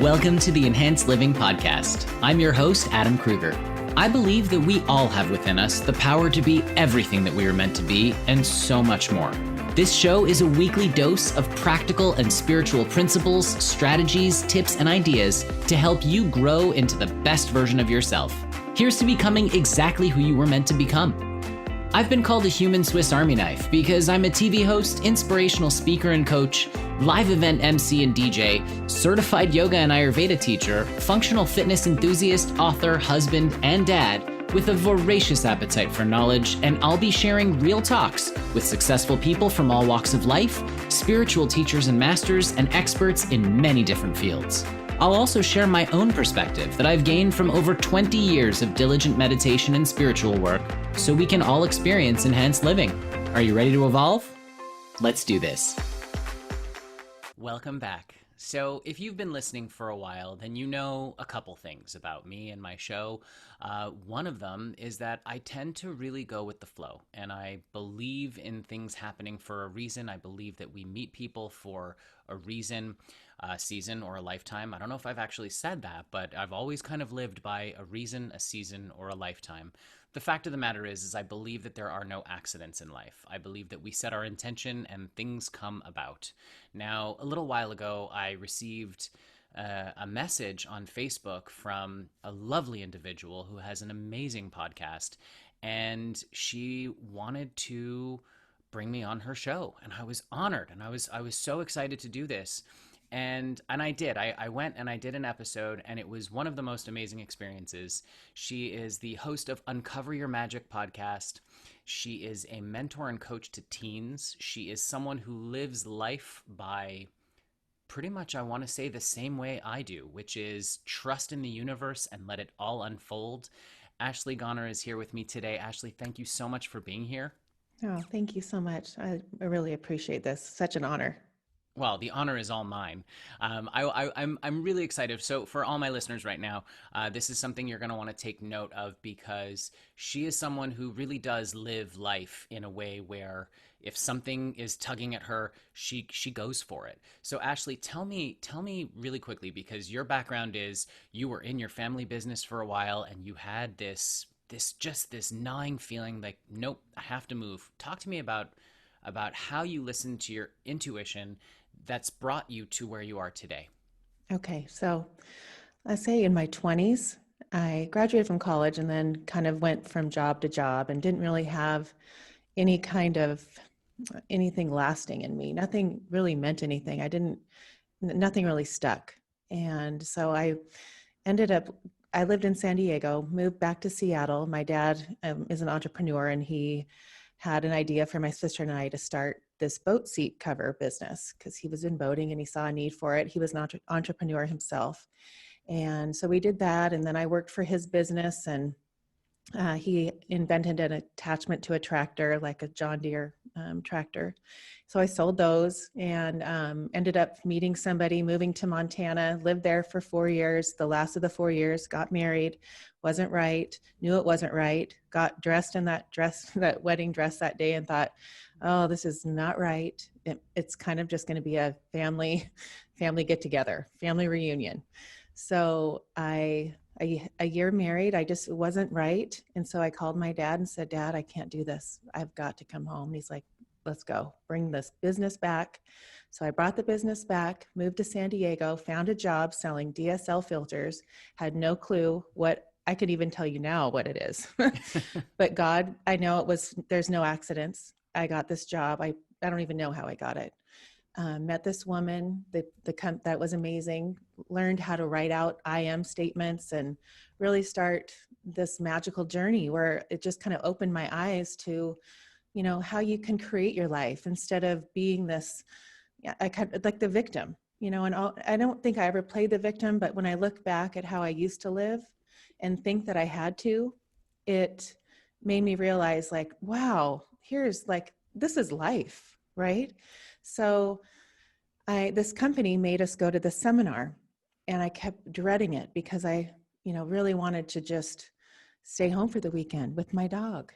Welcome to the Enhanced Living Podcast. I'm your host, Adam Kruger. I believe that we all have within us the power to be everything that we are meant to be and so much more. This show is a weekly dose of practical and spiritual principles, strategies, tips, and ideas to help you grow into the best version of yourself. Here's to becoming exactly who you were meant to become. I've been called a human Swiss Army knife because I'm a TV host, inspirational speaker and coach, live event MC and DJ, certified yoga and Ayurveda teacher, functional fitness enthusiast, author, husband, and dad with a voracious appetite for knowledge, and I'll be sharing real talks with successful people from all walks of life, spiritual teachers and masters, and experts in many different fields. I'll also share my own perspective that I've gained from over 20 years of diligent meditation and spiritual work so we can all experience enhanced living. Are you ready to evolve? Let's do this. Welcome back. So if you've been listening for a while, then you know a couple things about me and my show. One of them is that I tend to really go with the flow, and I believe in things happening for a reason. I believe that we meet people for a reason, a season, or a lifetime. I don't know if I've actually said that, but I've always kind of lived by a reason, a season, or a lifetime. The fact of the matter is I believe that there are no accidents in life. I believe that we set our intention and things come about. Now, a little while ago, I received a message on Facebook from a lovely individual who has an amazing podcast, and she wanted to bring me on her show, and I was honored, and I was so excited to do this. And I did. I went and I did an episode, and it was one of the most amazing experiences. She is the host of Uncover Your Magic podcast. She is a mentor and coach to teens. She is someone who lives life by pretty much, I want to say, the same way I do, which is trust in the universe and let it all unfold. Ashley Gonor is here with me today. Ashley, thank you so much for being here. Oh, thank you so much. I really appreciate this. Such an honor. Well, the honor is all mine. I'm really excited. So for all my listeners right now, this is something you're going to want to take note of, because she is someone who really does live life in a way where if something is tugging at her, she goes for it. So Ashley, tell me really quickly, because your background is you were in your family business for a while and you had this gnawing feeling like, nope, I have to move. Talk to me about how you listen to your intuition that's brought you to where you are today. Okay, so I say in my 20s, I graduated from college and then kind of went from job to job and didn't really have any kind of anything lasting in me. Nothing really meant anything. Nothing really stuck. And so I lived in San Diego, moved back to Seattle. My dad is an entrepreneur, and he had an idea for my sister and I to start this boat seat cover business because he was in boating and he saw a need for it. He was an entrepreneur himself. And so we did that. And then I worked for his business, and he invented an attachment to a tractor, like a John Deere tractor. So I sold those and ended up meeting somebody, moving to Montana, lived there for 4 years. The last of the 4 years, got married, wasn't right, knew it wasn't right, got dressed in that wedding dress that day and thought, oh, this is not right. It's kind of just going to be a family get together, family reunion. So a year married, it wasn't right. And so I called my dad and said, Dad, I can't do this. I've got to come home. And he's like, let's go, bring this business back. So I brought the business back, moved to San Diego, found a job selling DSL filters, had no clue what I could even tell you now what it is. But God, I know there's no accidents. I got this job. I don't even know how I got it. Met this woman that was amazing, learned how to write out I am statements and really start this magical journey where it just kind of opened my eyes to, how you can create your life instead of being this, I kind of like the victim, and I don't think I ever played the victim, but when I look back at how I used to live and think that I had to, it made me realize like, wow, this is life, right? So this company made us go to the seminar, and I kept dreading it because I, really wanted to just stay home for the weekend with my dog.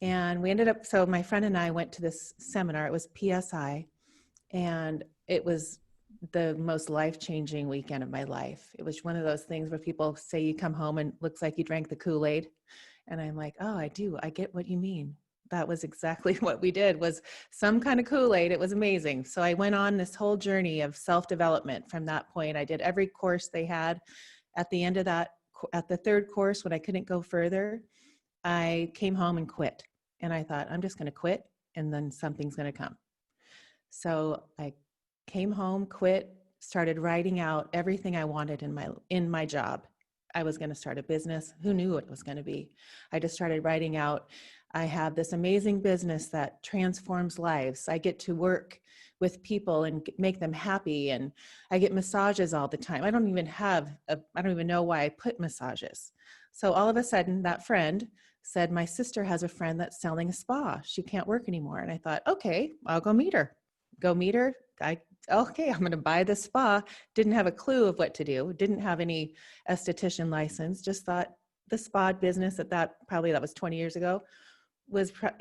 And we ended up, so my friend and I went to this seminar. It was PSI, and it was the most life-changing weekend of my life. It was one of those things where people say you come home and it looks like you drank the Kool-Aid. And I'm like, oh, I do. I get what you mean. That was exactly what we did, was some kind of Kool-Aid. It was amazing. So I went on this whole journey of self-development from that point. I did every course they had. At the end of that, at the third course, when I couldn't go further, I came home and quit. And I thought, I'm just going to quit and then something's going to come. So I came home, quit, started writing out everything I wanted in my job. I was going to start a business. Who knew what it was going to be? I just started writing out, I have this amazing business that transforms lives. I get to work with people and make them happy. And I get massages all the time. I don't even know why I put massages. So all of a sudden that friend said, my sister has a friend that's selling a spa. She can't work anymore. And I thought, okay, I'll go meet her. Okay, I'm going to buy the spa. Didn't have a clue of what to do. Didn't have any esthetician license. Just thought the spa business that was 20 years ago was, kind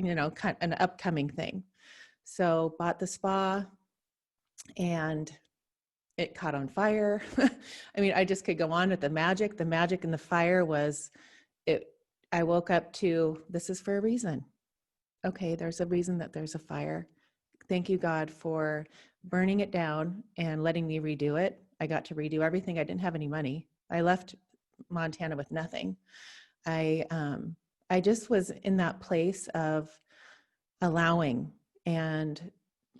of an upcoming thing. So bought the spa and it caught on fire. I mean, I just could go on with the magic. The magic and the fire was it. I woke up to, this is for a reason. Okay, there's a reason that there's a fire. Thank you, God, for burning it down and letting me redo it. I got to redo everything. I didn't have any money. I left Montana with nothing. I just was in that place of allowing, and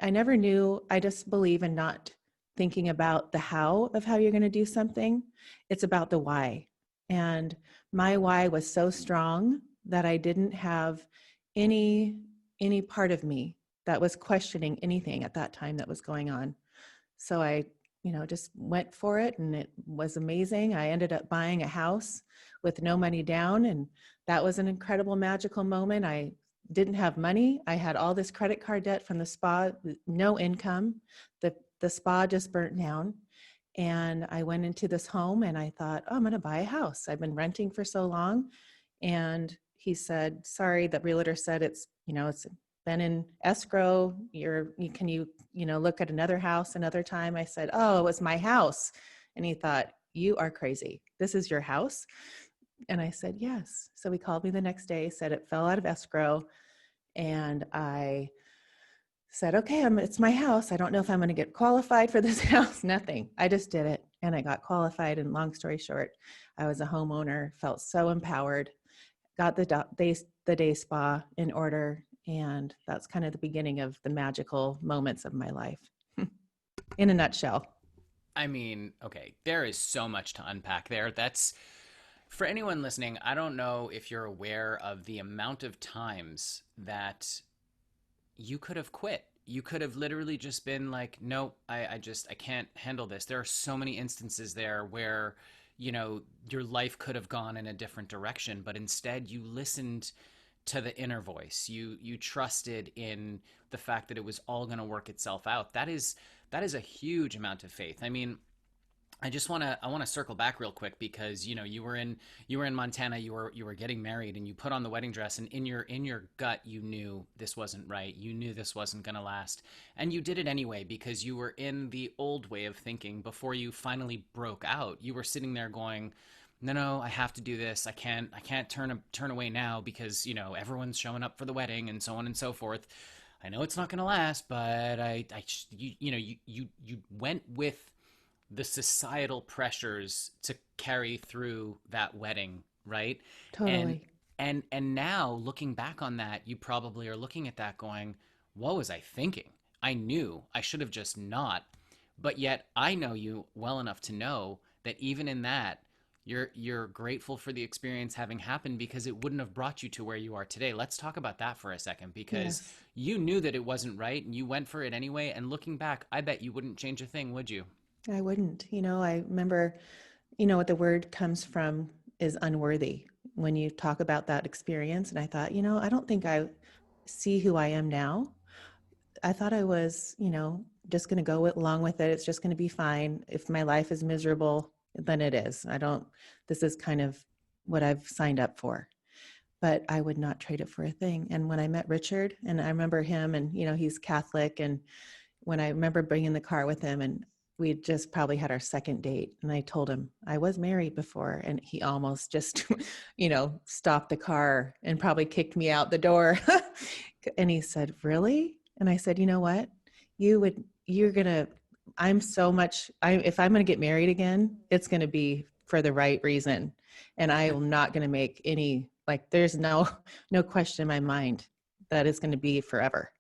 I never knew. I just believe in not thinking about the how of how you're going to do something. It's about the why. And my why was so strong that I didn't have any part of me that was questioning anything at that time that was going on. So I, just went for it, and it was amazing. I ended up buying a house with no money down, and that was an incredible, magical moment. I didn't have money. I had all this credit card debt from the spa, no income. The spa just burnt down. And I went into this home and I thought, oh, I'm going to buy a house. I've been renting for so long. And he said, sorry, the realtor said it's been in escrow. Can you look at another house another time? I said, oh, it was my house. And he thought, you are crazy. This is your house? And I said, yes. So he called me the next day, said it fell out of escrow. And I said, okay, it's my house. I don't know if I'm going to get qualified for this house. Nothing. I just did it. And I got qualified. And long story short, I was a homeowner, felt so empowered, got the day spa in order. And that's kind of the beginning of the magical moments of my life in a nutshell. I mean, okay, there is so much to unpack there. That's, for anyone listening, I don't know if you're aware of the amount of times that you could have quit. You could have literally just been like, no, I can't handle this. There are so many instances there where, your life could have gone in a different direction, but instead you listened to the inner voice. You trusted in the fact that it was all going to work itself out. That is a huge amount of faith. I mean, I want to circle back real quick because you were in Montana, you were getting married, and you put on the wedding dress, and in your gut you knew this wasn't right. You knew this wasn't going to last, and you did it anyway because you were in the old way of thinking. Before you finally broke out, you were sitting there going, no, I have to do this. I can't turn away now because everyone's showing up for the wedding and so on and so forth. I know it's not going to last, but you went with the societal pressures to carry through that wedding, right? Totally. And now looking back on that, you probably are looking at that going, what was I thinking? I knew I should have just not. But yet I know you well enough to know that even in that, you're grateful for the experience having happened because it wouldn't have brought you to where you are today. Let's talk about that for a second, because Yes. you knew that it wasn't right and you went for it anyway. And looking back, I bet you wouldn't change a thing, would you? I wouldn't. I remember, what the word comes from is unworthy when you talk about that experience. And I thought, I don't think I see who I am now. I thought I was, just going to go along with it. It's just going to be fine. If my life is miserable, then it is. This is kind of what I've signed up for. But I would not trade it for a thing. And when I met Richard, and I remember him, and, he's Catholic. And when I remember being in the car with him, and we'd just probably had our second date. And I told him I was married before. And he almost just, stopped the car and probably kicked me out the door. And he said, really? And I said, you know what? You're going to, if I'm going to get married again, it's going to be for the right reason. And I am not going to make any, there's no question in my mind that it's going to be forever.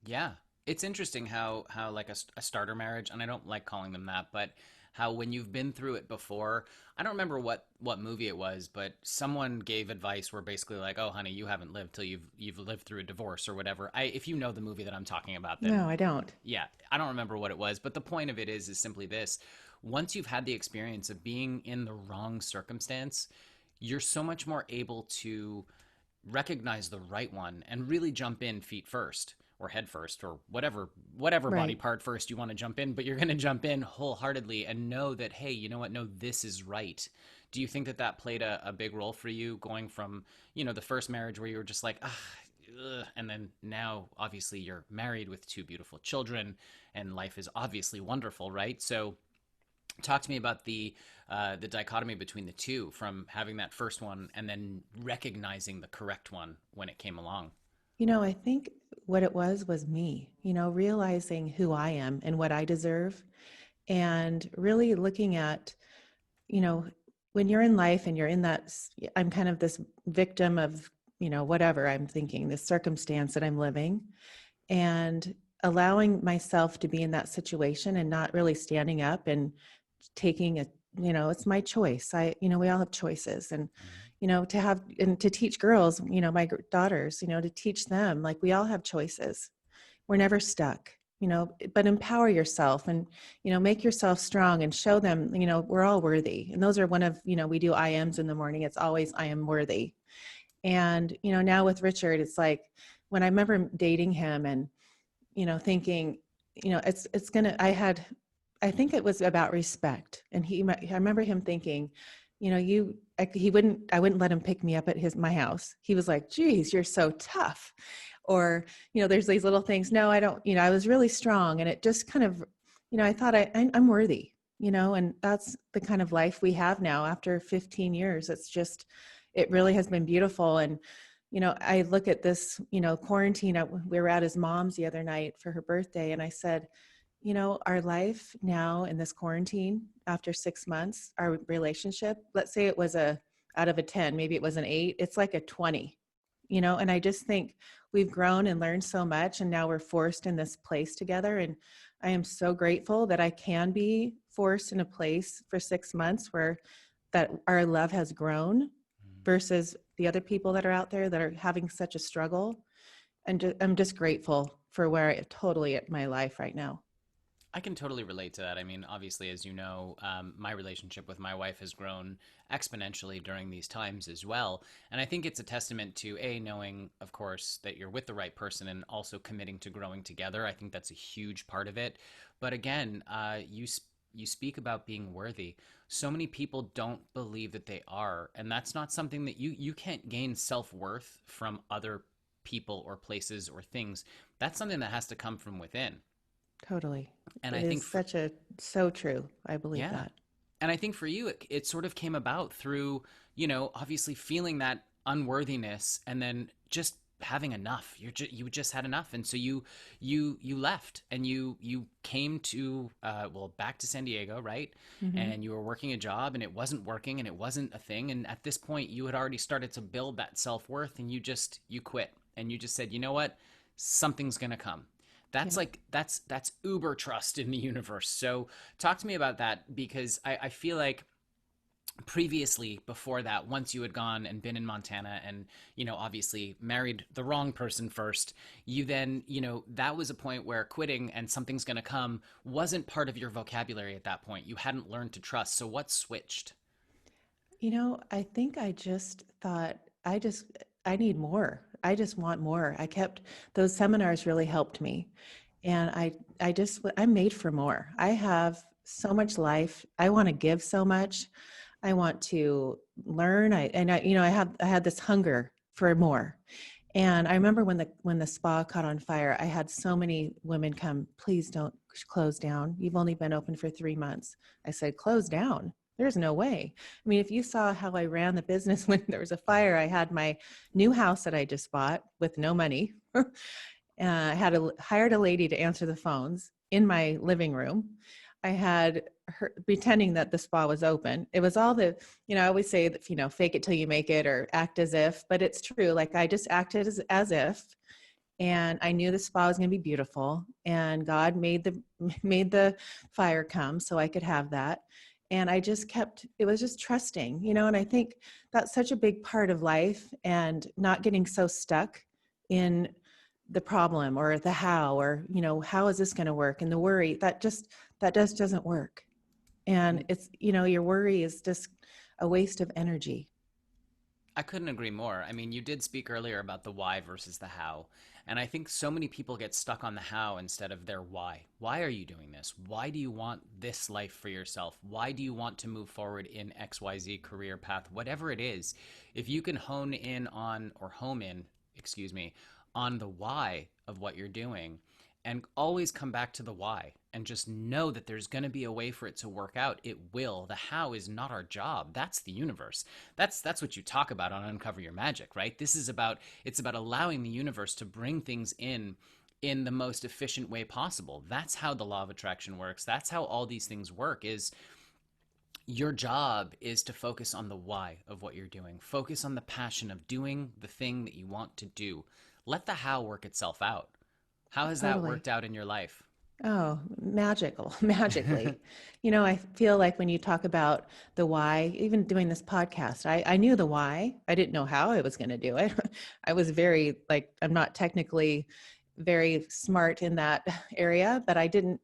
Yeah. It's interesting how like a starter marriage, and I don't like calling them that, but how when you've been through it before, I don't remember what movie it was, but someone gave advice where basically like, oh honey, you haven't lived till you've lived through a divorce or whatever. If you know the movie that I'm talking about, then No, I don't. yeah, I don't remember what it was, but the point of it is simply this: once you've had the experience of being in the wrong circumstance, you're so much more able to recognize the right one and really jump in feet first or head first or whatever body Right. part first you want to jump in, but you're going to jump in wholeheartedly and know that, hey, you know what, no, this is right. Do you think that played a big role for you going from the first marriage where you were just like, ah, ugh, and then now obviously you're married with two beautiful children and life is obviously wonderful, right? So talk to me about the dichotomy between the two, from having that first one and then recognizing the correct one when it came along. I think what it was me, realizing who I am and what I deserve, and really looking at, you know, when you're in life and you're in that, I'm kind of this victim of, whatever I'm thinking, this circumstance that I'm living, and allowing myself to be in that situation and not really standing up and taking it's my choice. We all have choices, and Mm-hmm. to have and to teach girls, my daughters, to teach them, like, we all have choices. We're never stuck, but empower yourself and, make yourself strong and show them, we're all worthy. And those are one of, we do I ams in the morning. It's always, I am worthy. And, now with Richard, it's like, when I remember dating him and, thinking, it's gonna, I think it was about respect. And I remember him thinking, I wouldn't let him pick me up at my house. He was like, geez, you're so tough. Or, there's these little things. No, I don't, I was really strong. And it just kind of, I thought I'm worthy, and that's the kind of life we have now after 15 years. It really has been beautiful. And, I look at this, quarantine. We were at his mom's the other night for her birthday. And I said, our life now in this quarantine, after 6 months, our relationship, let's say it was out of a 10, maybe it was an 8, it's like a 20, and I just think we've grown and learned so much, and now we're forced in this place together. And I am so grateful that I can be forced in a place for 6 months where that our love has grown versus the other people that are out there that are having such a struggle. And I'm just grateful for where I totally at my life right now. I can totally relate to that. I mean, obviously, as you know, my relationship with my wife has grown exponentially during these times as well. And I think it's a testament to knowing, of course, that you're with the right person and also committing to growing together. I think that's a huge part of it. But again, you speak about being worthy. So many people don't believe that they are, and that's not something that you can't gain self-worth from other people or places or things. That's something that has to come from within. Totally. And I It think is for so true. I believe yeah. that. And I think for you, it sort of came about through, obviously feeling that unworthiness and then just having enough. You just had enough. And so you left and you came to, back to San Diego, right? Hmm. And you were working a job and it wasn't working and it wasn't a thing. And at this point you had already started to build that self-worth and you quit and you just said, you know what? Something's going to come. Yeah. That's uber trust in the universe. So talk to me about that, because I feel like previously, before that, once you had gone and been in Montana and obviously married the wrong person first, you then that was a point where quitting and something's going to come wasn't part of your vocabulary at that point. You hadn't learned to trust. So what switched? I think I just thought I need more. I just want more. Those seminars really helped me. And I'm made for more. I have so much life. I want to give so much. I want to learn. I had this hunger for more. And I remember when the spa caught on fire, I had so many women come, please don't close down. You've only been open for 3 months. I said, close down? There's no way. I mean, if you saw how I ran the business when there was a fire, I had my new house that I just bought with no money. I hired a lady to answer the phones in my living room. I had her pretending that the spa was open. It was all the, I always say that, fake it till you make it or act as if, but it's true. Like I just acted as if, and I knew the spa was going to be beautiful, and God made the fire come so I could have that. And I just it was just trusting, and I think that's such a big part of life, and not getting so stuck in the problem or the how, or, how is this going to work? And the worry that doesn't work. And it's, your worry is just a waste of energy. I couldn't agree more. I mean, you did speak earlier about the why versus the how. And I think so many people get stuck on the how instead of their why. Why are you doing this? Why do you want this life for yourself? Why do you want to move forward in XYZ career path? Whatever it is, if you can home in, on the why of what you're doing, and always come back to the why and just know that there's going to be a way for it to work out. It will. The how is not our job. That's the universe. That's what you talk about on Uncover Your Magic, right? It's about allowing the universe to bring things in the most efficient way possible. That's how the law of attraction works. That's how all these things work. Is your job is to focus on the why of what you're doing. Focus on the passion of doing the thing that you want to do. Let the how work itself out. How has that worked out in your life? Oh, magically. I feel like when you talk about the why, even doing this podcast, I knew the why. I didn't know how I was going to do it. I was I'm not technically very smart in that area, but I didn't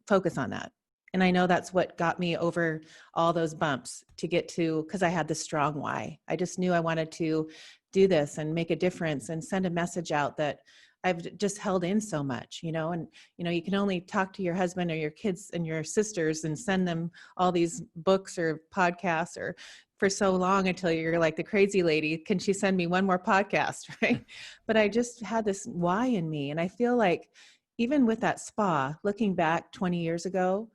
focus on that. And I know that's what got me over all those bumps to get to, because I had the strong why. I just knew I wanted to do this and make a difference and send a message out that I've just held in so much, and, you can only talk to your husband or your kids and your sisters and send them all these books or podcasts or for so long until you're like the crazy lady. Can she send me one more podcast? Right. But I just had this why in me. And I feel like even with that spa, looking back 20 years ago,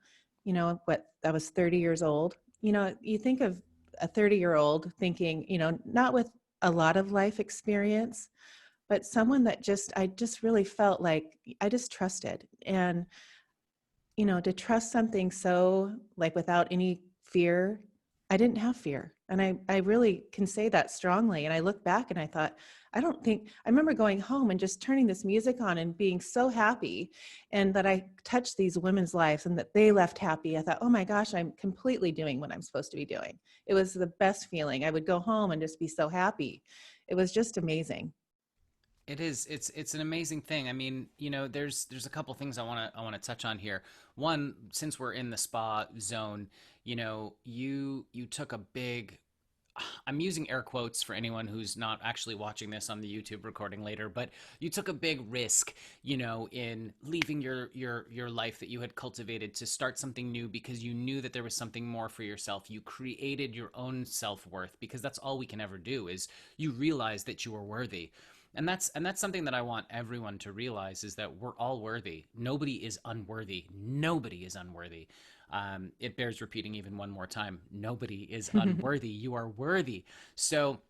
I was 30 years old, you think of a 30-year-old thinking, not with a lot of life experience, but someone that I just really felt like I just trusted. And, to trust something so like without any fear, I didn't have fear. And I really can say that strongly. And I look back and I thought, I remember going home and just turning this music on and being so happy, and that I touched these women's lives and that they left happy. I thought, oh my gosh, I'm completely doing what I'm supposed to be doing. It was the best feeling. I would go home and just be so happy. It was just amazing. It is. It's an amazing thing. I mean, there's a couple things I want to touch on here. One, since we're in the spa zone, you took a big, I'm using air quotes for anyone who's not actually watching this on the YouTube recording later, but you took a big risk, in leaving your life that you had cultivated to start something new, because you knew that there was something more for yourself. You created your own self-worth, because that's all we can ever do, is you realize that you are worthy. And that's something that I want everyone to realize, is that we're all worthy. Nobody is unworthy. Nobody is unworthy. It bears repeating even one more time. Nobody is unworthy. You are worthy. So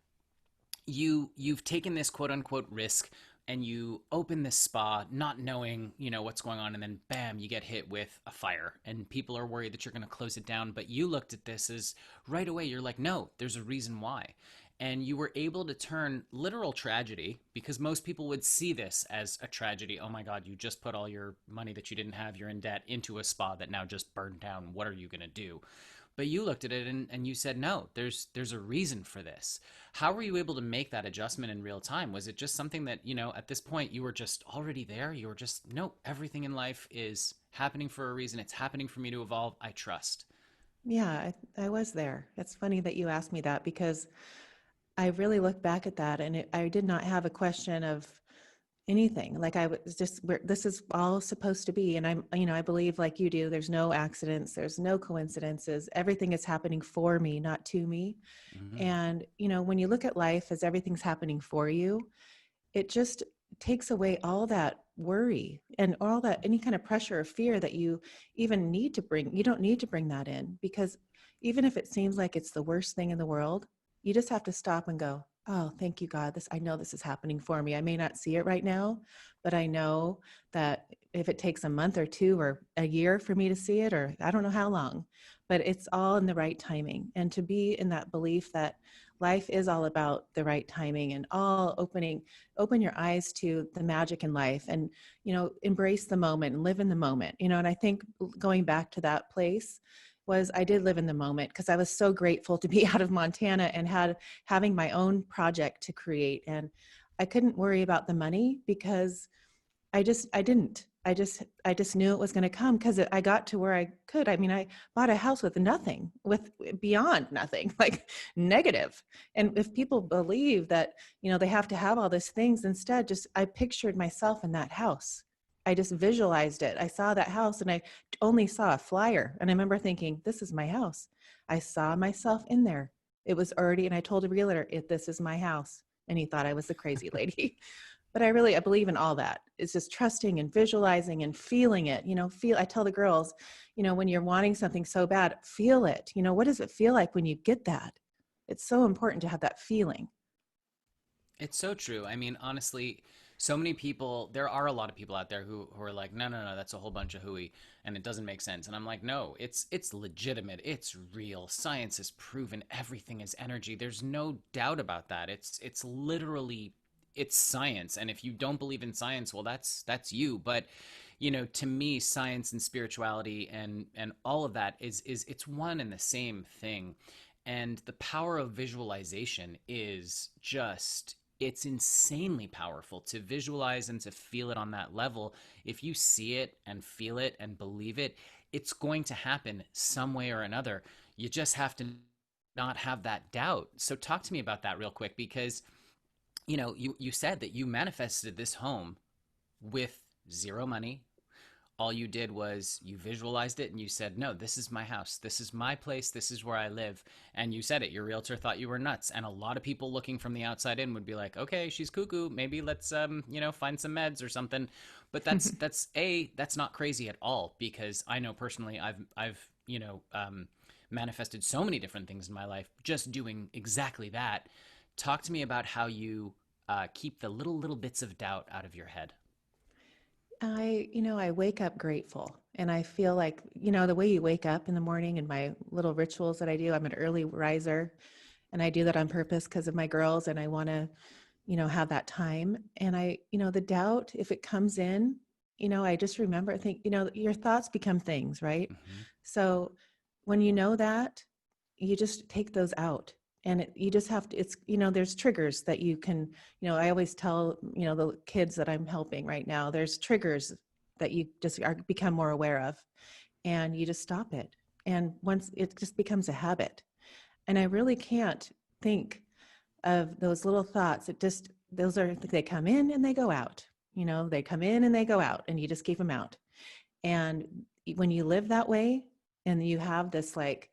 you've taken this quote unquote risk, and you open this spa not knowing, what's going on. And then bam, you get hit with a fire, and people are worried that you're going to close it down. But you looked at this as right away, you're like, no, there's a reason why. And you were able to turn literal tragedy, because most people would see this as a tragedy. Oh my God, you just put all your money that you didn't have, you're in debt, into a spa that now just burned down. What are you going to do? But you looked at it and you said, no, there's a reason for this. How were you able to make that adjustment in real time? Was it just something that, at this point you were just already there? You were just, no, everything in life is happening for a reason. It's happening for me to evolve. I trust. Yeah, I was there. It's funny that you asked me that, because I really look back at that, and I did not have a question of anything. Like I was just, this is all supposed to be. And I believe like you do, there's no accidents, there's no coincidences. Everything is happening for me, not to me. Mm-hmm. And, when you look at life as everything's happening for you, it just takes away all that worry and all that, any kind of pressure or fear that you even need to bring. You don't need to bring that in, because even if it seems like it's the worst thing in the world, you just have to stop and go, oh, thank you, God. I know this is happening for me. I may not see it right now, but I know that if it takes a month or two or a year for me to see it, or I don't know how long, but it's all in the right timing. And to be in that belief that life is all about the right timing, and all open your eyes to the magic in life, and, embrace the moment and live in the moment, and I think going back to that place was, I did live in the moment, because I was so grateful to be out of Montana and having my own project to create. And I couldn't worry about the money, because I didn't. I just knew it was going to come, because I got to where I could. I mean, I bought a house with nothing, with beyond nothing, like negative. And if people believe that, they have to have all these things, instead, just I pictured myself in that house. I just visualized it. I saw that house, and I only saw a flyer. And I remember thinking, this is my house. I saw myself in there. It was already, and I told a realtor, this is my house. And he thought I was the crazy lady. But I believe in all that. It's just trusting and visualizing and feeling it. I tell the girls, when you're wanting something so bad, feel it. What does it feel like when you get that? It's so important to have that feeling. It's so true. I mean, honestly, so many people, there are a lot of people out there who are like, no, no, no, that's a whole bunch of hooey and it doesn't make sense. And I'm like, no, it's legitimate. It's real. Science has proven everything is energy. There's no doubt about that. It's literally, it's science. And if you don't believe in science, well, that's you. But to me, science and spirituality and all of that is it's one and the same thing. And the power of visualization is just, it's insanely powerful to visualize and to feel it on that level. If you see it and feel it and believe it, it's going to happen some way or another. You just have to not have that doubt. So talk to me about that real quick, because you said that you manifested this home with zero money. All you did was you visualized it and you said, no, this is my house. This is my place. This is where I live. And you said it. Your realtor thought you were nuts. And a lot of people looking from the outside in would be like, okay, she's cuckoo. Maybe let's, find some meds or something. But that's not crazy at all, because I know personally I've manifested so many different things in my life just doing exactly that. Talk to me about how you keep the little bits of doubt out of your head. I wake up grateful, and I feel like, the way you wake up in the morning, and my little rituals that I do, I'm an early riser, and I do that on purpose because of my girls. And I want to, have that time. And the doubt, if it comes in, I just remember, I think, your thoughts become things, right? Mm-hmm. So when you know that, you just take those out. And you just have to, there's triggers that you can, I always tell, the kids that I'm helping right now, there's triggers that you just become more aware of, and you just stop it. And once it just becomes a habit, and I really can't think of those little thoughts. They come in and they go out, they come in and they go out, and you just keep them out. And when you live that way, and you have this like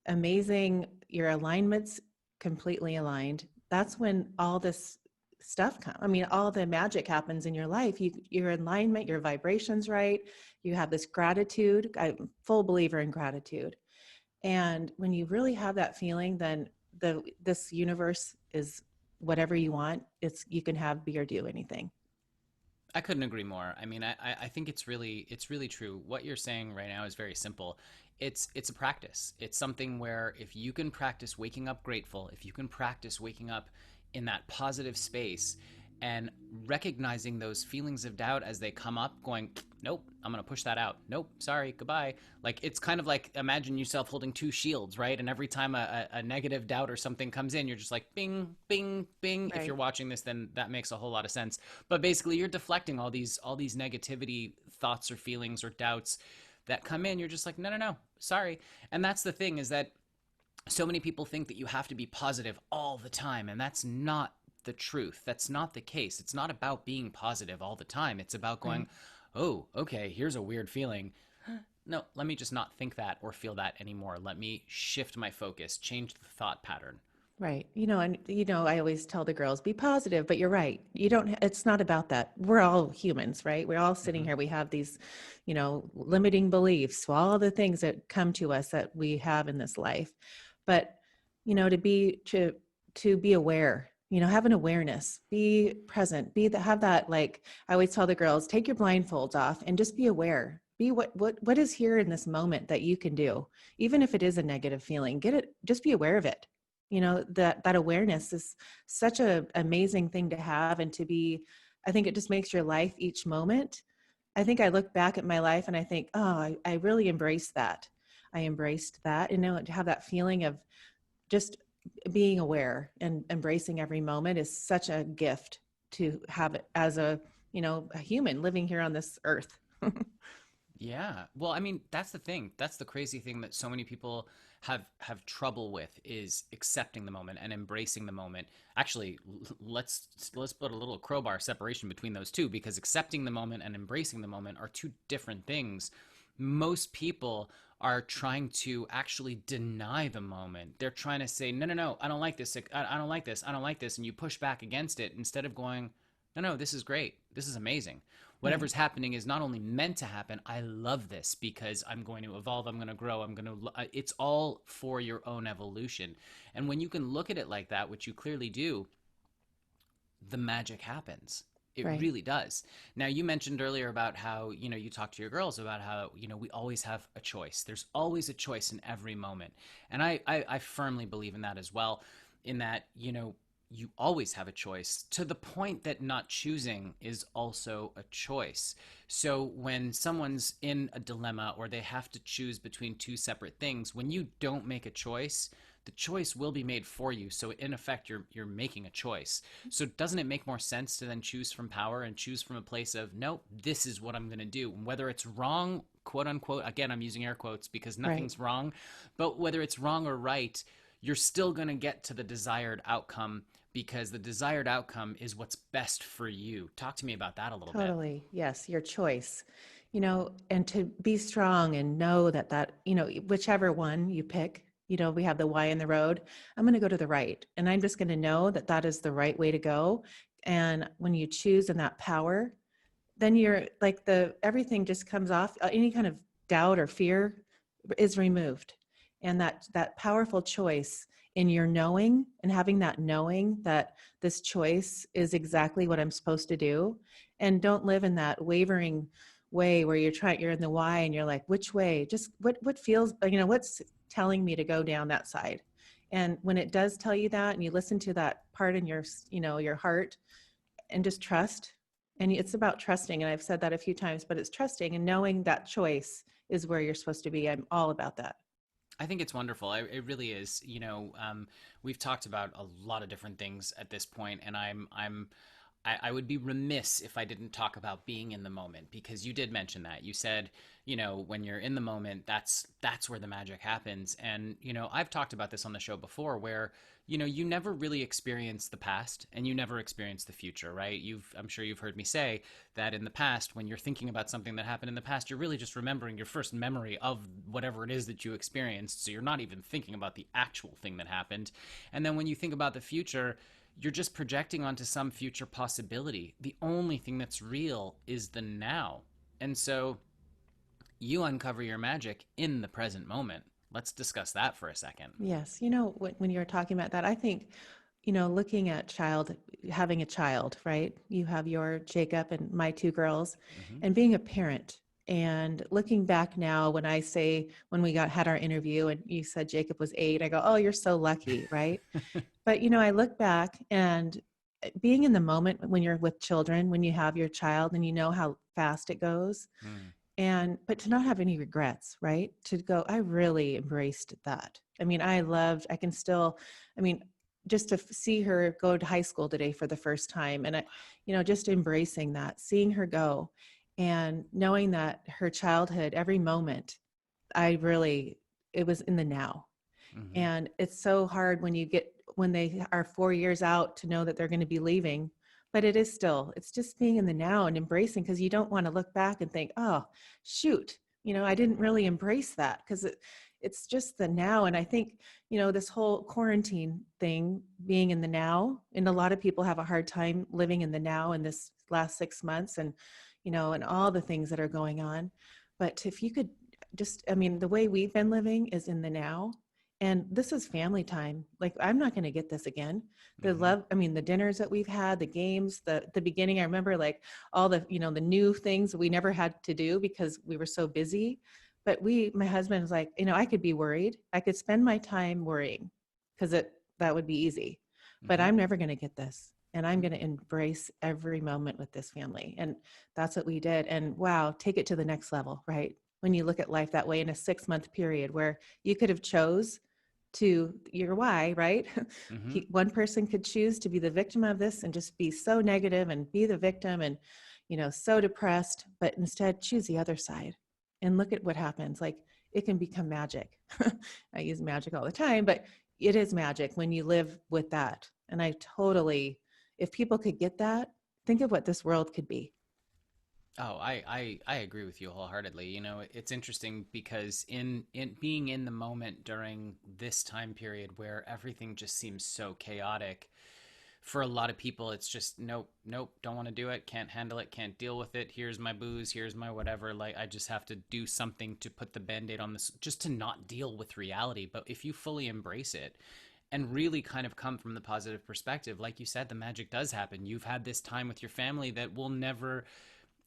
amazing, your alignments completely aligned, that's when all this stuff comes. I mean, all the magic happens in your life. Your alignment, your vibrations, right? You have this gratitude. I'm a full believer in gratitude. And when you really have that feeling, then this universe is whatever you want. You can have, be, or do anything. I couldn't agree more. I mean, I think it's really true. What you're saying right now is very simple. It's a practice. It's something where if you can practice waking up grateful, if you can practice waking up in that positive space and recognizing those feelings of doubt as they come up, going, nope, I'm going to push that out. Nope, sorry, goodbye. Like, it's kind of like, imagine yourself holding two shields, right? And every time a negative doubt or something comes in, you're just like, bing, bing, bing. If Right. you're watching this, then that makes a whole lot of sense. But basically, you're deflecting all these negativity thoughts or feelings or doubts that come in. You're just like, no, no, no, sorry. And that's the thing, is that so many people think that you have to be positive all the time, and that's not the truth. That's not the case. It's not about being positive all the time. It's about going, Right. oh, okay, here's a weird feeling. No, let me just not think that or feel that anymore. Let me shift my focus, change the thought pattern. Right. And I always tell the girls, be positive, but you're right. You don't, it's not about that. We're all humans, right? We're all sitting Hmm. here. We have these, limiting beliefs, all the things that come to us that we have in this life. But, to be aware, have an awareness, be present, have that, like I always tell the girls, take your blindfolds off and just be aware. Be what is here in this moment that you can do, even if it is a negative feeling, just be aware of it. That awareness is such a amazing thing to have, and to be, I think it just makes your life each moment. I think I look back at my life and I think, oh, I really embraced that. I embraced that, to have that feeling of just being aware and embracing every moment is such a gift to have it as a human living here on this earth. Yeah. Well, I mean, that's the thing. That's the crazy thing that so many people have trouble with is accepting the moment and embracing the moment. Actually, let's put a little crowbar separation between those two, because accepting the moment and embracing the moment are two different things. Most people are trying to actually deny the moment. They're trying to say, "No, no, no, I don't like this. I don't like this. I don't like this." And you push back against it instead of going, "No, no, this is great. This is amazing. Right. Whatever's happening is not only meant to happen. I love this because I'm going to evolve. I'm going to grow. It's all for your own evolution." And when you can look at it like that, which you clearly do, the magic happens. It Right. really does. Now, you mentioned earlier about how, you talk to your girls about how, we always have a choice. There's always a choice in every moment. And I firmly believe in that as well, in that, you always have a choice, to the point that not choosing is also a choice. So when someone's in a dilemma or they have to choose between two separate things, when you don't make a choice, the choice will be made for you. So in effect, you're making a choice. So doesn't it make more sense to then choose from power and choose from a place of, no, this is what I'm going to do, whether it's wrong, quote unquote, again, I'm using air quotes because Right. nothing's wrong, but whether it's wrong or right, you're still going to get to the desired outcome, because the desired outcome is what's best for you. Talk to me about that a little bit. Totally. Yes, your choice. And to be strong and know that whichever one you pick, we have the Y in the road. I'm going to go to the right, and I'm just going to know that that is the right way to go. And when you choose in that power, then you're like everything just comes off. Any kind of doubt or fear is removed, and that powerful choice in your knowing, and having that knowing that this choice is exactly what I'm supposed to do. And don't live in that wavering way where you're in the why and you're like, which way, just what feels, what's telling me to go down that side. And when it does tell you that, and you listen to that part in your heart, and just trust. And it's about trusting. And I've said that a few times, but it's trusting and knowing that choice is where you're supposed to be. I'm all about that. I think it's wonderful. It really is. We've talked about a lot of different things at this point, and I would be remiss if I didn't talk about being in the moment, because you did mention that. You said, when you're in the moment, that's where the magic happens. And, I've talked about this on the show before, where, you never really experience the past and you never experience the future, right? I'm sure you've heard me say that in the past, when you're thinking about something that happened in the past, you're really just remembering your first memory of whatever it is that you experienced. So you're not even thinking about the actual thing that happened. And then when you think about the future, you're just projecting onto some future possibility. The only thing that's real is the now. And so you uncover your magic in the present moment. Let's discuss that for a second. Yes. When you're talking about that, I think, looking at having a child, right? You have your Jacob and my two girls, Hmm. and being a parent. And looking back now, when we had our interview and you said Jacob was 8, I go, oh, you're so lucky, right? But I look back, and being in the moment when you're with children, when you have your child and you know how fast it goes, Mm. but to not have any regrets, right? To go, I really embraced that. I mean, I can still, I mean, just to see her go to high school today for the first time, and just embracing that, seeing her go, and knowing that her childhood, every moment, it was in the now. Hmm. And it's so hard when they are 4 years out to know that they're going to be leaving. But it's just being in the now and embracing, because you don't want to look back and think, oh, shoot, I didn't really embrace that, because it's just the now. And I think, this whole quarantine thing, being in the now, and a lot of people have a hard time living in the now in this last 6 months, and, and all the things that are going on. But if you could just, the way we've been living is in the now. And this is family time. Like, I'm not going to get this again. The love, the dinners that we've had, the games, the beginning, I remember like all the, the new things we never had to do because we were so busy. But my husband was like, I could be worried. I could spend my time worrying because that would be easy, but I'm never going to get this. And I'm going to embrace every moment with this family. And that's what we did. And wow, take it to the next level, right? When you look at life that way in a 6-month period where you could have chose to your why, right? One person could choose to be the victim of this and just be so negative and be the victim and, so depressed, but instead choose the other side and look at what happens. Like, it can become magic. I use magic all the time, but it is magic when you live with that. And if people could get that, think of what this world could be. Oh, I agree with you wholeheartedly. It's interesting because in being in the moment during this time period where everything just seems so chaotic, for a lot of people, it's just, nope, don't want to do it, can't handle it, can't deal with it. Here's my booze, here's my whatever. Like, I just have to do something to put the Band-Aid on this, just to not deal with reality. But if you fully embrace it and really kind of come from the positive perspective, like you said, the magic does happen. You've had this time with your family that will never,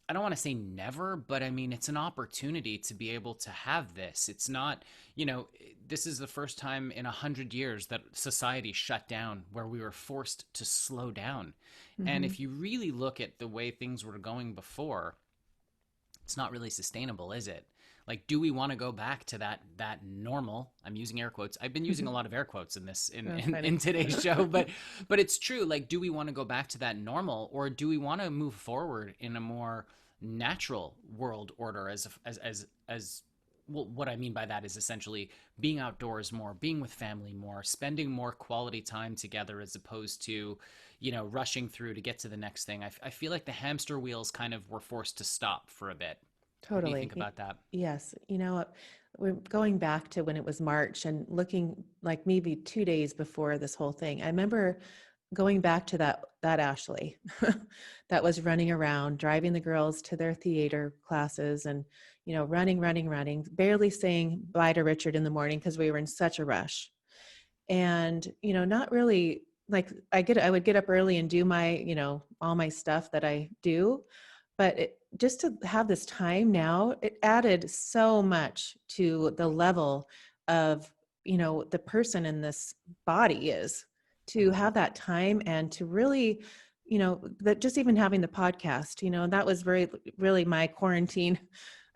I don't want to say never, but it's an opportunity to be able to have this. It's not, this is the first time in 100 years that society shut down, where we were forced to slow down. And if you really look at the way things were going before, it's not really sustainable, is it? Like, do we want to go back to that normal? I'm using air quotes. I've been using a lot of air quotes in today's show, but it's true. Like, do we want to go back to that normal, or do we want to move forward in a more natural world order? As well, what I mean by that is essentially being outdoors more, being with family more, spending more quality time together, as opposed to, rushing through to get to the next thing. I feel like the hamster wheels kind of were forced to stop for a bit. Totally. What do you think about that? Yes. We're going back to when it was March and looking like maybe 2 days before this whole thing. I remember going back to that Ashley that was running around, driving the girls to their theater classes and, running, barely saying bye to Richard in the morning because we were in such a rush. And, not really like I would get up early and do my, all my stuff that I do. But just to have this time now, it added so much to the level of, the person in this body is, to have that time and to really, that just even having the podcast, that was really my quarantine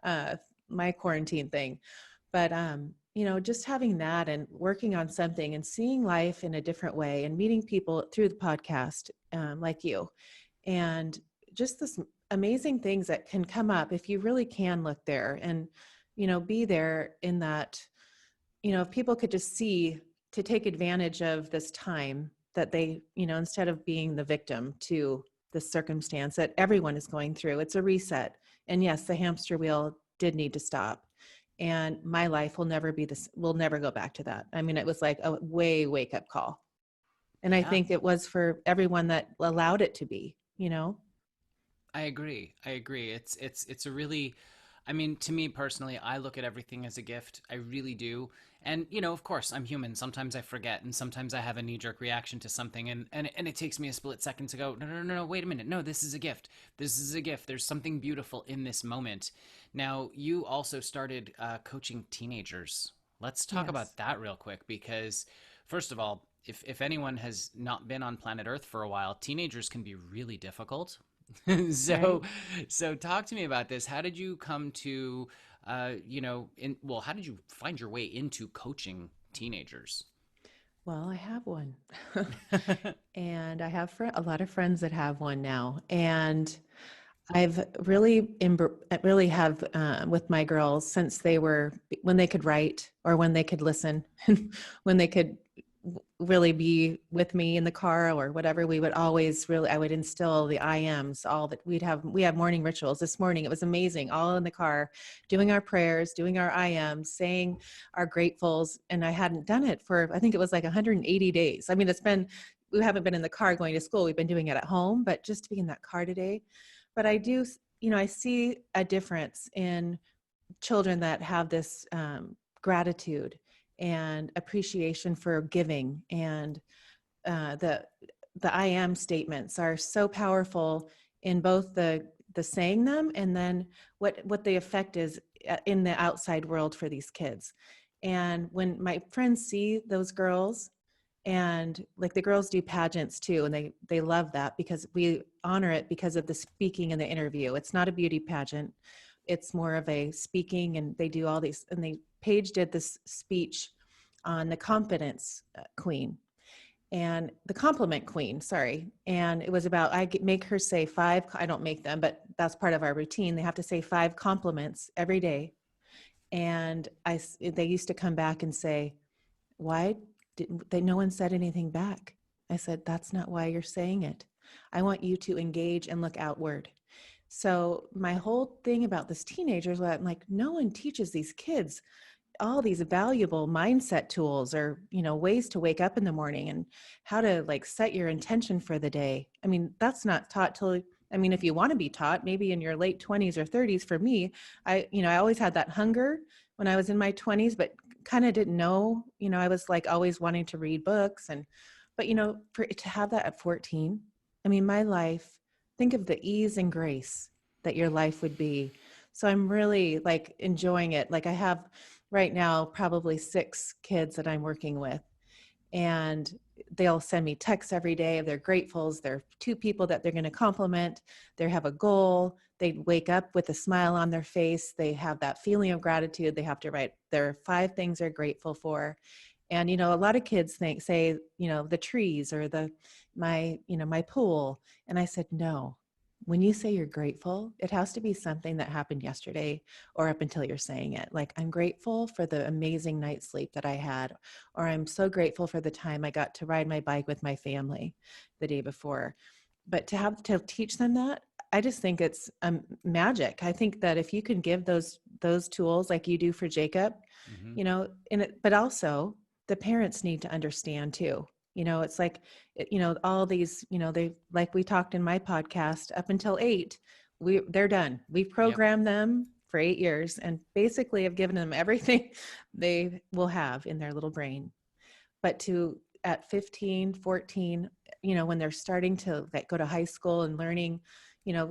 thing. But, just having that and working on something and seeing life in a different way and meeting people through the podcast, like you, and just this amazing things that can come up if you really can look there and, be there in that, if people could just see to take advantage of this time that they, instead of being the victim to the circumstance that everyone is going through, it's a reset. And yes, the hamster wheel did need to stop. And my life will never be this, we'll never go back to that. It was like a wake up call. And I think it was for everyone that allowed it to be, I agree. It's a really, to me personally, I look at everything as a gift. I really do. And, of course, I'm human. Sometimes I forget, and sometimes I have a knee-jerk reaction to something, and it takes me a split second to go, no, wait a minute. No, this is a gift. This is a gift. There's something beautiful in this moment. Now, you also started coaching teenagers. Let's talk about that real quick, because, first of all, if anyone has not been on planet Earth for a while, teenagers can be really difficult. So talk to me about this. How did you come to, how did you find your way into coaching teenagers? Well, I have one and I have a lot of friends that have one now. And I've really have with my girls since when they could write or when they could listen, when they could really be with me in the car or whatever, we would always really, I would instill the I ams, all that we have morning rituals. This morning, it was amazing, all in the car, doing our prayers, doing our I ams, saying our gratefuls. And I hadn't done it for, I think it was like 180 days. I mean, we haven't been in the car going to school. We've been doing it at home, but just to be in that car today. But I do, I see a difference in children that have this gratitude and appreciation for giving, and the I am statements are so powerful in both the saying them and then what the effect is in the outside world for these kids. And when my friends see those girls, and like the girls do pageants too, and they love that because we honor it because of the speaking and the interview. It's not a beauty pageant, it's more of a speaking, and they do all these, and Paige did this speech on the confidence queen and the compliment queen, sorry. And it was about, make her say 5, I don't make them, but that's part of our routine. They have to say 5 compliments every day. And they used to come back and say, why didn't they, no one said anything back? I said, that's not why you're saying it. I want you to engage and look outward. So my whole thing about this teenagers, I'm like, no one teaches these kids all these valuable mindset tools, or ways to wake up in the morning and how to like set your intention for the day. I mean, that's not taught till, I mean, if you want to be taught, maybe in your late 20s or 30s. For me, I always had that hunger when I was in my 20s, but kind of didn't know, I was like always wanting to read books. But to have that at 14, I mean, my life, think of the ease and grace that your life would be. So I'm really like enjoying it. Like I have right now probably 6 kids that I'm working with, and they'll send me texts every day of their gratefuls. They're 2 people that they're going to compliment. They have a goal. They wake up with a smile on their face. They have that feeling of gratitude. They have to write their 5 things they're grateful for. And, a lot of kids say, the trees or my pool. And I said, no, when you say you're grateful, it has to be something that happened yesterday or up until you're saying it. Like, I'm grateful for the amazing night's sleep that I had, or I'm so grateful for the time I got to ride my bike with my family the day before. But to teach them that, I just think it's magic. I think that if you can give those tools like you do for Jacob, but also the parents need to understand too. It's like, all these, they, like we talked in my podcast, up until 8, they're done. We've programmed them for 8 years and basically have given them everything they will have in their little brain. But at 15, 14, when they're starting to go to high school and learning,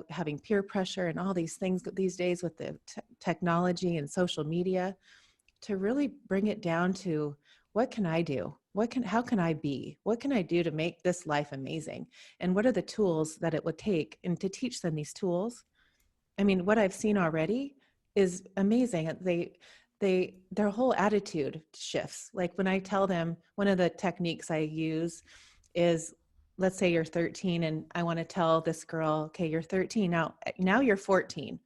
having peer pressure and all these things these days with the technology and social media, to really bring it down to, what can I do? How can I be? What can I do to make this life amazing? And what are the tools that it would take? And to teach them these tools. I mean, what I've seen already is amazing. Their whole attitude shifts. Like when I tell them, one of the techniques I use is, let's say you're 13 and I want to tell this girl, okay, you're 13 now you're 14.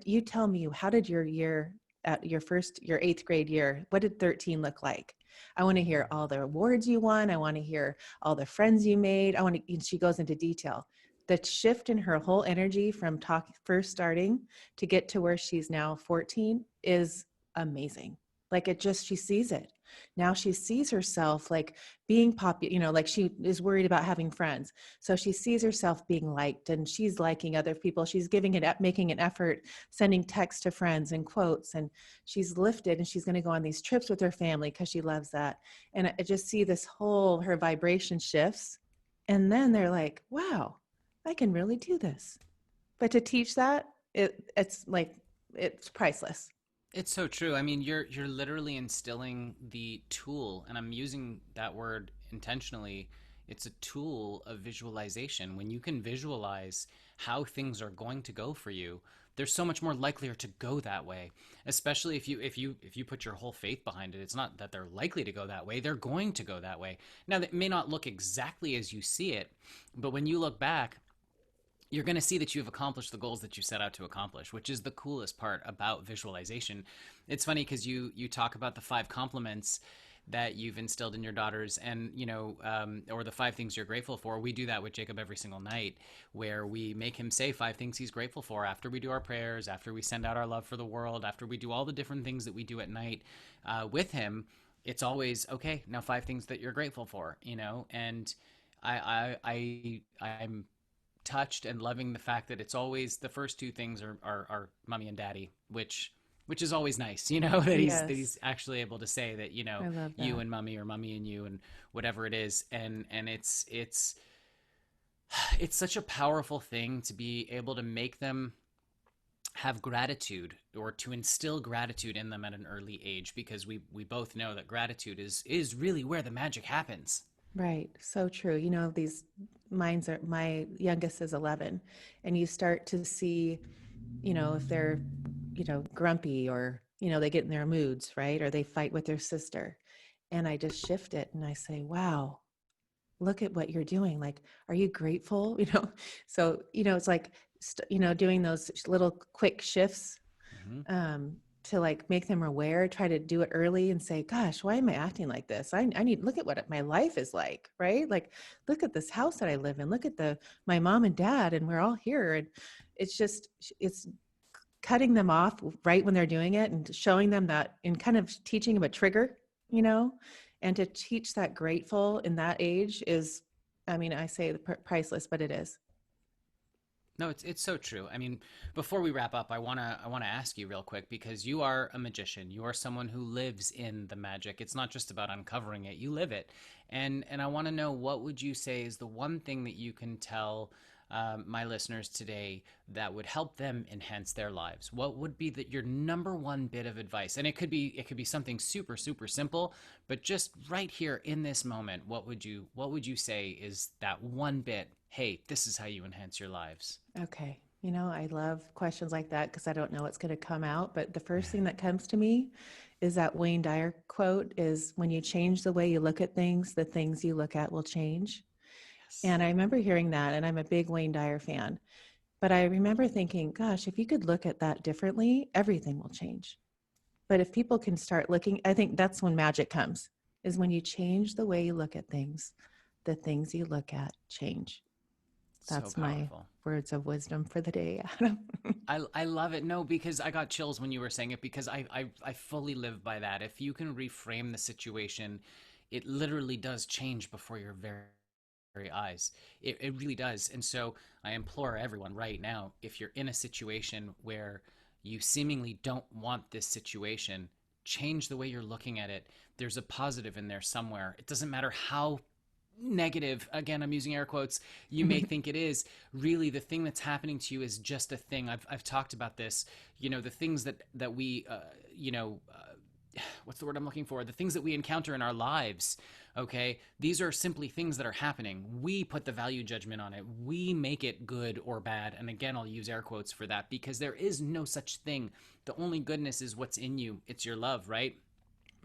You tell me, how did your year at your 8th grade year, what did 13 look like? I want to hear all the awards you won. I want to hear all the friends you made. She goes into detail. The shift in her whole energy from first starting to get to where she's now 14 is amazing. Like she sees it. Now she sees herself like being popular, like she is worried about having friends. So she sees herself being liked and she's liking other people. She's making an effort, sending texts to friends and quotes, and she's lifted and she's going to go on these trips with her family because she loves that. And I just see her vibration shifts. And then they're like, wow, I can really do this. But to teach that, it's priceless. It's so true. I mean, you're literally instilling the tool, and I'm using that word intentionally. It's a tool of visualization. When you can visualize how things are going to go for you, they're so much more likelier to go that way. Especially if you put your whole faith behind it. It's not that they're likely to go that way, they're going to go that way. Now, that may not look exactly as you see it, but when you look back, you're going to see that you've accomplished the goals that you set out to accomplish, which is the coolest part about visualization. It's funny because you talk about the 5 compliments. that you've instilled in your daughters, and or the 5 things you're grateful for. We do that with Jacob every single night, where we make him say 5 things he's grateful for after we do our prayers, after we send out our love for the world, after we do all the different things that we do at night with him. It's always okay. Now 5 things that you're grateful for, and I'm touched and loving the fact that it's always the first 2 things are mommy and daddy, which is always nice, that he's Yes, actually able to say that, I love you that. and mommy, or mommy and you, and whatever it is. And it's it's such a powerful thing to be able to make them have gratitude, or to instill gratitude in them at an early age, because we both know that gratitude is really where the magic happens. Right. So true. These my youngest is 11, and you start to see, if they're, grumpy, or, they get in their moods, right? Or they fight with their sister. And I just shift it and I say, wow, look at what you're doing. Like, are you grateful? So, it's like, doing those little quick shifts, Hmm. to like make them aware, try to do it early and say, gosh, why am I acting like this? I need, look at what my life is like, right? Like, look at this house that I live in. Look at my mom and dad, and we're all here. And it's just, it's cutting them off right when they're doing it, and showing them that, and kind of teaching them a trigger, you know, and to teach that grateful in that age is, I mean, I say priceless, but it is. No, it's so true. I mean, before we wrap up, I wanna ask you real quick, because you are a magician. You are someone who lives in the magic. It's not just about uncovering it; you live it. And I want to know, what would you say is the one thing that you can tell my listeners today that would help them enhance their lives? What would be your number one bit of advice? And it could be something super super simple, but just right here in this moment, what would you say is that one bit? Hey, this is how you enhance your lives. Okay. I love questions like that because I don't know what's going to come out. But the first thing that comes to me is that Wayne Dyer quote is, when you change the way you look at things, the things you look at will change. Yes. And I remember hearing that, and I'm a big Wayne Dyer fan. But I remember thinking, gosh, if you could look at that differently, everything will change. But if people can start looking, I think that's when magic comes, is when you change the way you look at things, the things you look at change. So That's my powerful. words of wisdom for the day, Adam. I love it. No, because I got chills when you were saying it, because I fully live by that. If you can reframe the situation, it literally does change before your very eyes. It really does. And so I implore everyone right now, if you're in a situation where you seemingly don't want this situation, change the way you're looking at it. There's a positive in there somewhere. It doesn't matter how negative, again I'm using air quotes, you may think it is. Really, the thing that's happening to you is just a thing. I've talked about this. The things that we what's the word I'm looking for, the things that we encounter in our lives, okay, these are simply things that are happening. We put the value judgment on it, we make it good or bad, and again I'll use air quotes for that, because there is no such thing. The only goodness is what's in you. It's your love, right?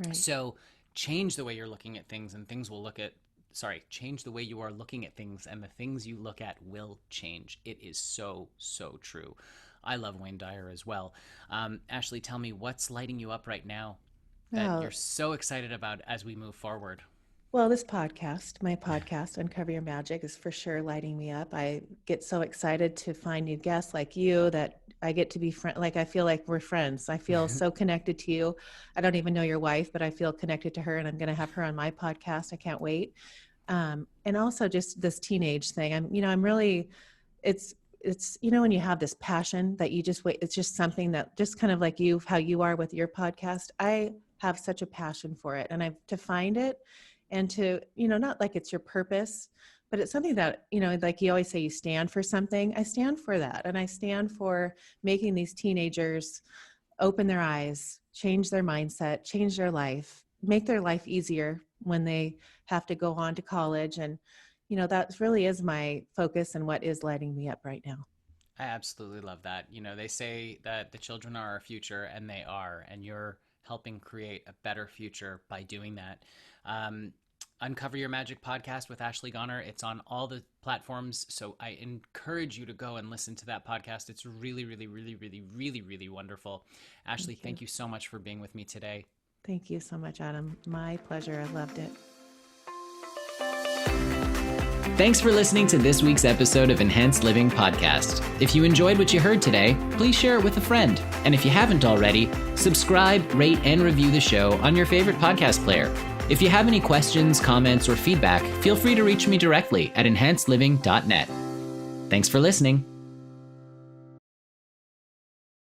Right. So change the way you're looking at things, and things will look at sorry, change the way you are looking at things, and the things you look at will change. It is so, so true. I love Wayne Dyer as well. Ashley, tell me, what's lighting you up right now that you're Well, so excited about as we move forward? well, this podcast, my podcast, Uncover Your Magic, is for sure lighting me up. I get so excited to find new guests like you, that I get to be friend. Like, I feel like we're friends. I feel so connected to you. I don't even know your wife, but I feel connected to her, and I'm going to have her on my podcast. I can't wait. And also just this teenage thing. I'm really, it's, when you have this passion that you just wait, it's just something that just kind of like you, how you are with your podcast. I have such a passion for it, and I've to find it, and to, not like it's your purpose, but it's something that, like you always say, you stand for something. I stand for that. And I stand for making these teenagers open their eyes, change their mindset, change their life, make their life easier when they have to go on to college. And, that really is my focus and what is lighting me up right now. I absolutely love that. They say that the children are our future, and they are, and you're helping create a better future by doing that. Um, Uncover Your Magic podcast with Ashley Gonor. It's on all the platforms, so I encourage you to go and listen to that podcast. It's really, really, really, really, really, really wonderful. Ashley, Thank you. thank you so much for being with me today. Thank you so much, Adam. My pleasure. I loved it. Thanks for listening to this week's episode of Enhanced Living Podcast. If you enjoyed what you heard today, please share it with a friend. And if you haven't already, subscribe, rate, and review the show on your favorite podcast player. If you have any questions, comments, or feedback, feel free to reach me directly at enhancedliving.net. Thanks for listening.